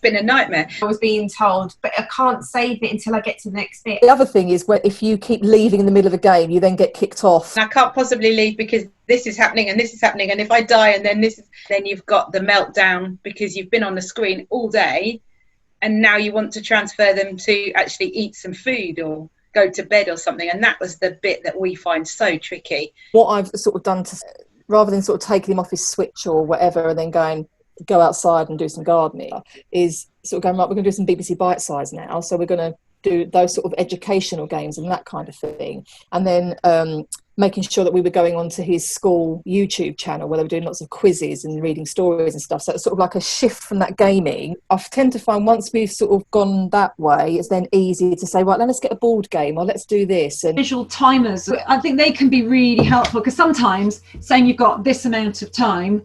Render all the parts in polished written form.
been a nightmare. I was being told, but I can't save it until I get to the next bit. The other thing is, where if you keep leaving in the middle of a game, you then get kicked off. I can't possibly leave because this is happening and this is happening, and if I die and then you've got the meltdown because you've been on the screen all day, and now you want to transfer them to actually eat some food or go to bed or something. And that was the bit that we find so tricky. What I've sort of done to, rather than sort of taking him off his Switch or whatever and then go outside and do some gardening, is sort of going, right, we're going to do some BBC Bite Size now. So we're going to do those sort of educational games and that kind of thing. And then making sure that we were going onto his school YouTube channel where they were doing lots of quizzes and reading stories and stuff. So it's sort of like a shift from that gaming. I tend to find once we've sort of gone that way, it's then easy to say, right, let's get a board game or let's do this. And visual timers, I think they can be really helpful, because sometimes saying you've got this amount of time,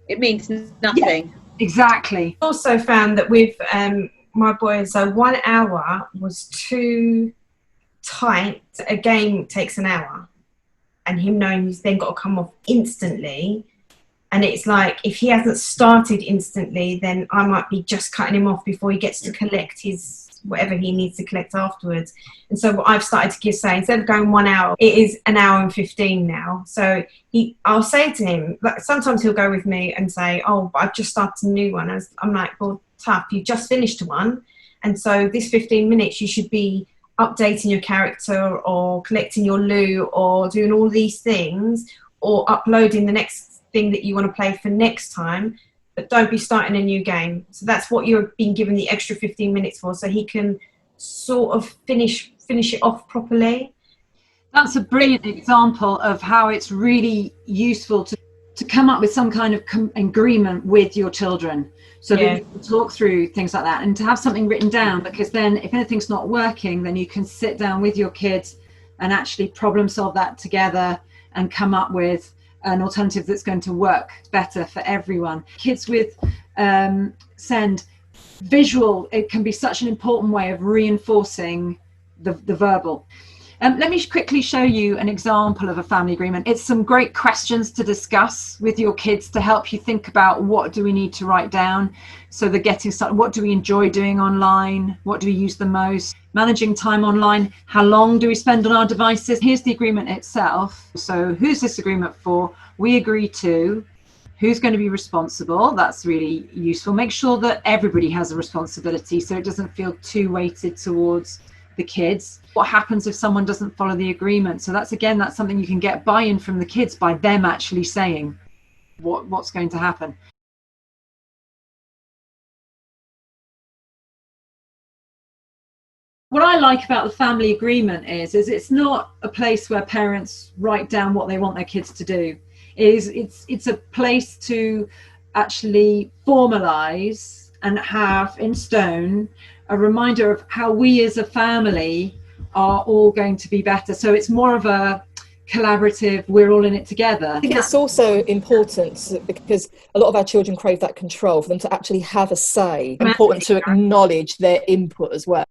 it means nothing. Yeah, exactly. Also found that with my boys, so 1 hour was too tight. A game takes an hour, and him knowing he's then got to come off instantly, and it's like if he hasn't started instantly, then I might be just cutting him off before he gets to collect his whatever he needs to collect afterwards. And so what I've started to say, instead of going 1 hour, it is 1 hour and 15 now. So I'll say to him, like, sometimes he'll go with me and say, oh, but I've just started a new one. I'm like, well, tough, you just finished one, and so this 15 minutes you should be updating your character or collecting your loot or doing all these things or uploading the next thing that you want to play for next time, but don't be starting a new game. So that's what you're being given the extra 15 minutes for, so he can sort of finish it off properly. That's a brilliant example of how it's really useful to come up with some kind of agreement with your children, so that you can talk through things like that, and to have something written down, because then if anything's not working, then you can sit down with your kids and actually problem solve that together and come up with an alternative that's going to work better for everyone. Kids with SEND, visual, it can be such an important way of reinforcing the verbal. Let me quickly show you an example of a family agreement. It's some great questions to discuss with your kids to help you think about what do we need to write down. So they're getting started. What do we enjoy doing online? What do we use the most? Managing time online. How long do we spend on our devices? Here's the agreement itself. So who's this agreement for? We agree to. Who's going to be responsible? That's really useful. Make sure that everybody has a responsibility so it doesn't feel too weighted towards the kids. What happens if someone doesn't follow the agreement? So that's something you can get buy-in from the kids by them actually saying what's going to happen. What I like about the family agreement is it's not a place where parents write down what they want their kids to do. It's a place to actually formalize and have in stone a reminder of how we as a family are all going to be better. So it's more of a collaborative, we're all in it together. I think it's also important because a lot of our children crave that control, for them to actually have a say. It's important to acknowledge their input as well.